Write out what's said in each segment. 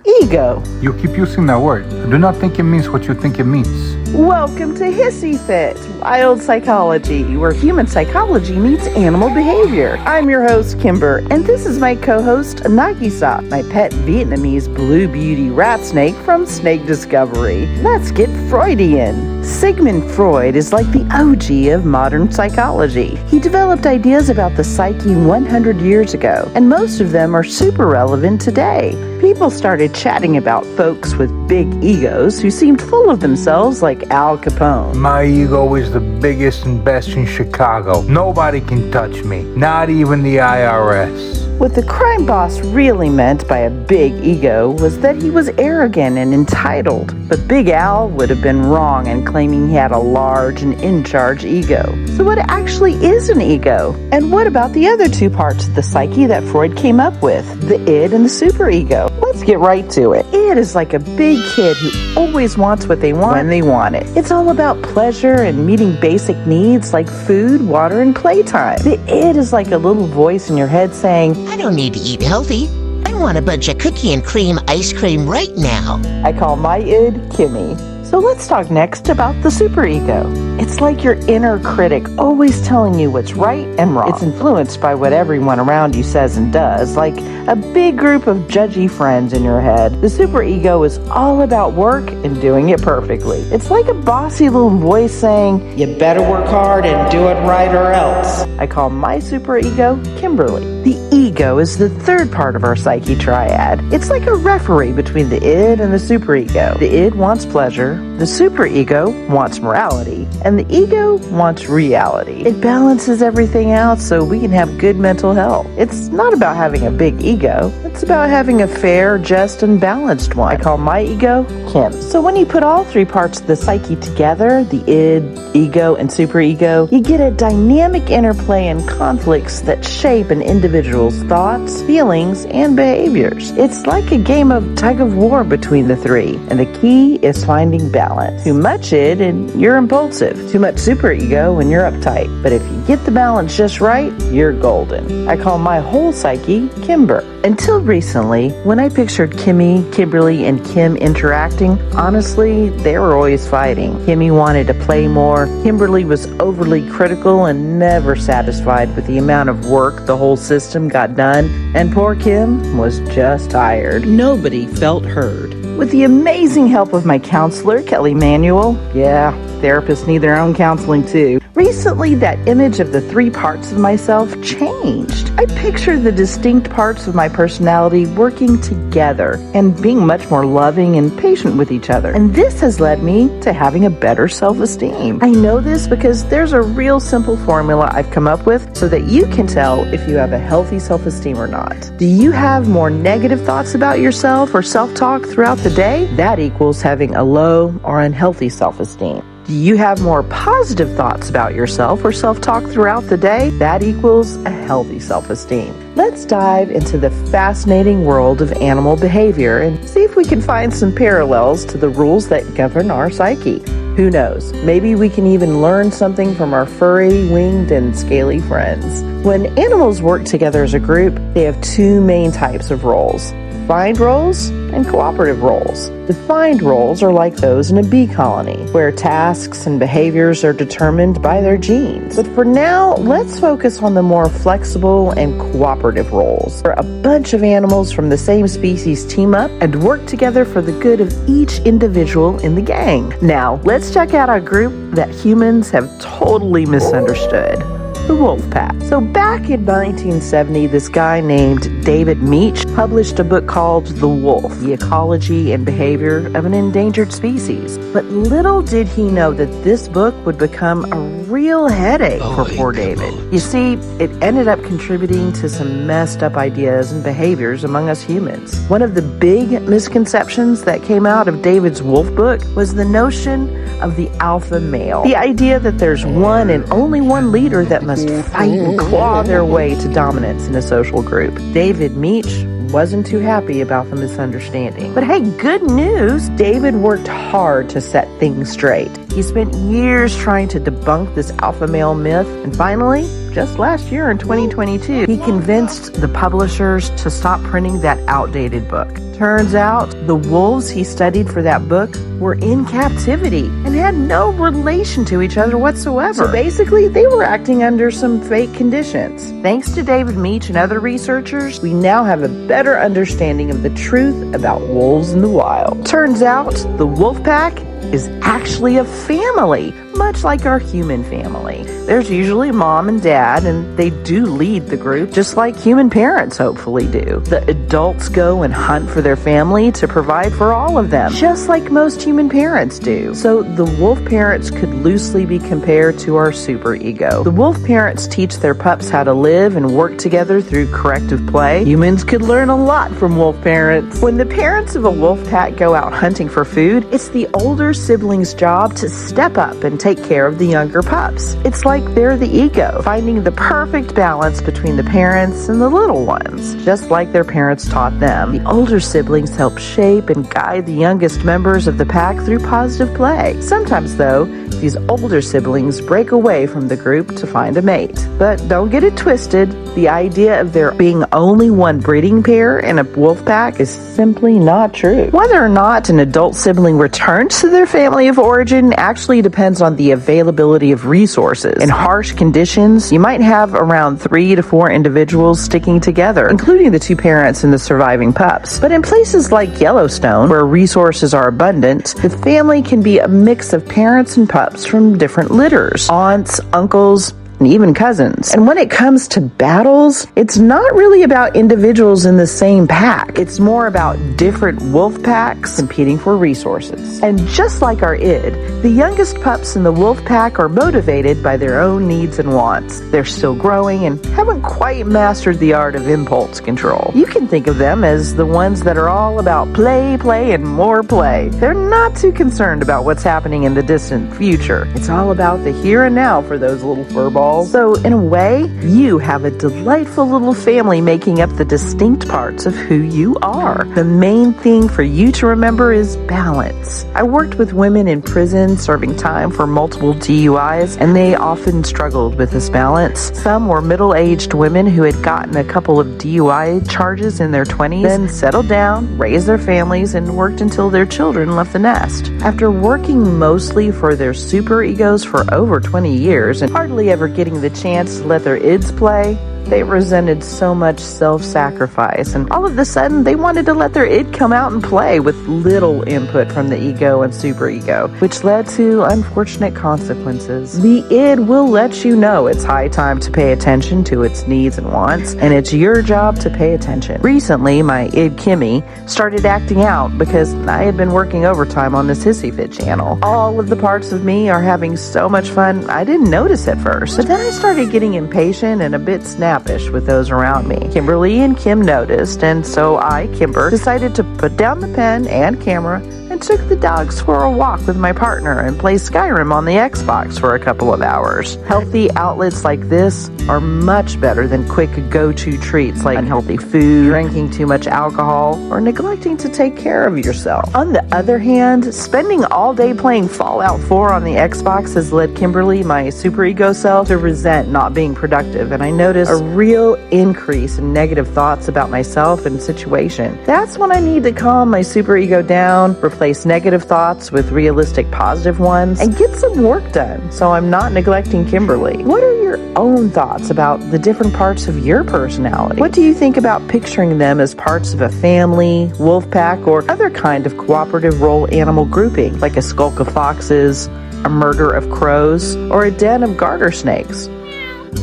ego. You keep using that word. I do not think it means what you think it means. Welcome to Hissy Fit, Wild Psychology, where human psychology meets animal behavior. I'm your host, Kimber, and this is my co-host, Nagisa, my pet Vietnamese blue beauty rat snake from Snake Discovery. Let's get Freudian. Sigmund Freud is like the OG of modern psychology. He developed ideas about the psyche 100 years ago, and most of them are super relevant today. People started chatting about folks with big egos who seemed full of themselves like Al Capone. My ego is the biggest and best in Chicago. Nobody can touch me, not even the IRS. What the crime boss really meant by a big ego was that he was arrogant and entitled. But Big Al would have been wrong in claiming he had a large and in-charge ego. So what actually is an ego? And what about the other two parts of the psyche that Freud came up with, the id and the superego? Let's get right to it. Id is like a big kid who always wants what they want when they want it. It's all about pleasure and meeting basic needs like food, water, and playtime. The id is like a little voice in your head saying, I don't need to eat healthy. I want a bunch of cookie and cream ice cream right now. I call my id Kimmy. So let's talk next about the superego. It's like your inner critic always telling you what's right and wrong. It's influenced by what everyone around you says and does, like a big group of judgy friends in your head. The superego is all about work and doing it perfectly. It's like a bossy little voice saying, you better work hard and do it right or else. I call my superego Kimberly. The ego is the third part of our psyche triad. It's like a referee between the id and the superego. The id wants pleasure, the superego wants morality, and the ego wants reality. It balances everything out so we can have good mental health. It's not about having a big ego. It's about having a fair, just, and balanced one. I call my ego Kim. So when you put all three parts of the psyche together, the id, ego, and superego, you get a dynamic interplay and conflicts that shape an individual's thoughts, feelings, and behaviors. It's like a game of tug of war between the three, and the key is finding balance. Too much id and you're impulsive. Too much superego and you're uptight. But if you get the balance just right, you're golden. I call my whole psyche Kimber. Until recently, when I pictured Kimmy, Kimberly, and Kim interacting, honestly, they were always fighting. Kimmy wanted to play more. Kimberly was overly critical and never satisfied with the amount of work the whole system got done. And poor Kim was just tired. Nobody felt heard. With the amazing help of my counselor, Kelly Manuel, therapists need their own counseling too. Recently, that image of the three parts of myself changed. I picture the distinct parts of my personality working together and being much more loving and patient with each other. And this has led me to having a better self-esteem. I know this because there's a real simple formula I've come up with so that you can tell if you have a healthy self-esteem or not. Do you have more negative thoughts about yourself or self-talk throughout the day? That equals having a low or unhealthy self-esteem. Do you have more positive thoughts about yourself or self-talk throughout the day? That equals a healthy self-esteem. Let's dive into the fascinating world of animal behavior and see if we can find some parallels to the rules that govern our psyche. Who knows? Maybe we can even learn something from our furry, winged, and scaly friends. When animals work together as a group, they have two main types of roles: defined roles and cooperative roles. Defined roles are like those in a bee colony, where tasks and behaviors are determined by their genes. But for now, let's focus on the more flexible and cooperative roles, where a bunch of animals from the same species team up and work together for the good of each individual in the gang. Now, let's check out a group that humans have totally misunderstood. The wolf pack. So back in 1970, this guy named David Meach published a book called The Wolf, The Ecology and Behavior of an Endangered Species. But little did he know that this book would become a real headache for poor David. You see, it ended up contributing to some messed up ideas and behaviors among us humans. One of the big misconceptions that came out of David's wolf book was the notion of the alpha male. The idea that there's one and only one leader that must fight and claw their way to dominance in a social group. David Meach wasn't too happy about the misunderstanding. But hey, good news! David worked hard to set things straight. He spent years trying to debunk this alpha male myth, and finally, just last year in 2022, he convinced the publishers to stop printing that outdated book. Turns out the wolves he studied for that book were in captivity and had no relation to each other whatsoever. So basically, they were acting under some fake conditions. Thanks to David Meach and other researchers, we now have a better understanding of the truth about wolves in the wild. Turns out the wolf pack is actually a family, much like our human family. There's usually mom and dad, and they do lead the group, just like human parents hopefully do. The adults go and hunt for their family to provide for all of them, just like most human parents do. So the wolf parents could loosely be compared to our superego. The wolf parents teach their pups how to live and work together through corrective play. Humans could learn a lot from wolf parents. When the parents of a wolf pack go out hunting for food, it's the older siblings' job to step up and take care of the younger pups. It's like they're the ego, finding the perfect balance between the parents and the little ones, just like their parents taught them. The older siblings help shape and guide the youngest members of the pack through positive play. Sometimes, though, these older siblings break away from the group to find a mate. But don't get it twisted. The idea of there being only one breeding pair in a wolf pack is simply not true. Whether or not an adult sibling returns to their family of origin actually depends on the availability of resources. In harsh conditions, you might have around 3 to 4 individuals sticking together, including the 2 parents and the surviving pups. But in places like Yellowstone, where resources are abundant, the family can be a mix of parents and pups from different litters, aunts, uncles, and even cousins. And when it comes to battles, it's not really about individuals in the same pack. It's more about different wolf packs competing for resources. And just like our id, the youngest pups in the wolf pack are motivated by their own needs and wants. They're still growing and haven't quite mastered the art of impulse control. You can think of them as the ones that are all about play, play, and more play. They're not too concerned about what's happening in the distant future. It's all about the here and now for those little furballs. So in a way, you have a delightful little family making up the distinct parts of who you are. The main thing for you to remember is balance. I worked with women in prison serving time for multiple DUIs, and they often struggled with this balance. Some were middle-aged women who had gotten a couple of DUI charges in their 20s, then settled down, raised their families, and worked until their children left the nest. After working mostly for their superegos for over 20 years and hardly ever getting the chance to let their ids play, they resented so much self-sacrifice, and all of a sudden they wanted to let their id come out and play with little input from the ego and superego, which led to unfortunate consequences. The id will let you know it's high time to pay attention to its needs and wants, and it's your job to pay attention. Recently, my id Kimmy started acting out because I had been working overtime on this Hissy Fit channel. All of the parts of me are having so much fun, I didn't notice at first, but then I started getting impatient and a bit snappish with those around me. Kimberly and Kim noticed, and so I, Kimber, decided to put down the pen and camera and took the dogs for a walk with my partner and played Skyrim on the Xbox for a couple of hours. Healthy outlets like this are much better than quick go-to treats like unhealthy food, drinking too much alcohol, or neglecting to take care of yourself. On the other hand, spending all day playing Fallout 4 on the Xbox has led Kimberly, my superego self, to resent not being productive, and I noticed a real increase in negative thoughts about myself and situation. That's when I need to calm my superego down, replace negative thoughts with realistic positive ones, and get some work done so I'm not neglecting Kimberly. What are your own thoughts about the different parts of your personality? What do you think about picturing them as parts of a family, wolf pack, or other kind of cooperative role animal grouping, like a skulk of foxes, a murder of crows, or a den of garter snakes,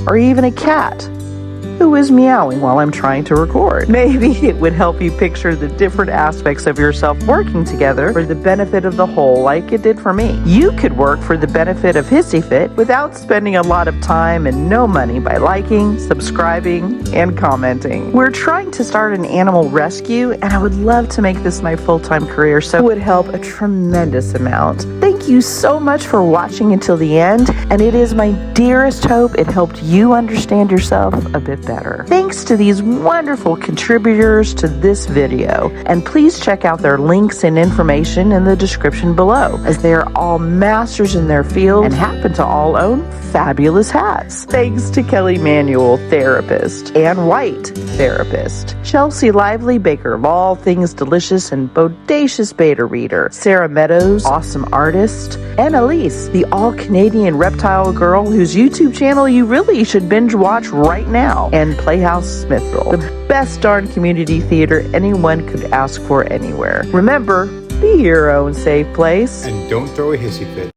or even a cat who is meowing while I'm trying to record? Maybe it would help you picture the different aspects of yourself working together for the benefit of the whole, like it did for me. You could work for the benefit of Hissy Fit without spending a lot of time and no money by liking, subscribing, and commenting. We're trying to start an animal rescue, and I would love to make this my full-time career, so it would help a tremendous amount. Thank you so much for watching until the end, and it is my dearest hope it helped you understand yourself a bit better. better. Thanks to these wonderful contributors to this video, and please check out their links and information in the description below, as they are all masters in their field and happen to all own fabulous hats. Thanks to Kelly Manuel, therapist, Ann White, therapist, Chelsea Lively, baker of all things delicious and bodacious beta reader, Sarah Meadows, awesome artist, and Elise, the all-Canadian reptile girl whose YouTube channel you really should binge watch right now, and Playhouse Smithville, the best darn community theater anyone could ask for anywhere. Remember, be your own safe place. And don't throw a hissy fit.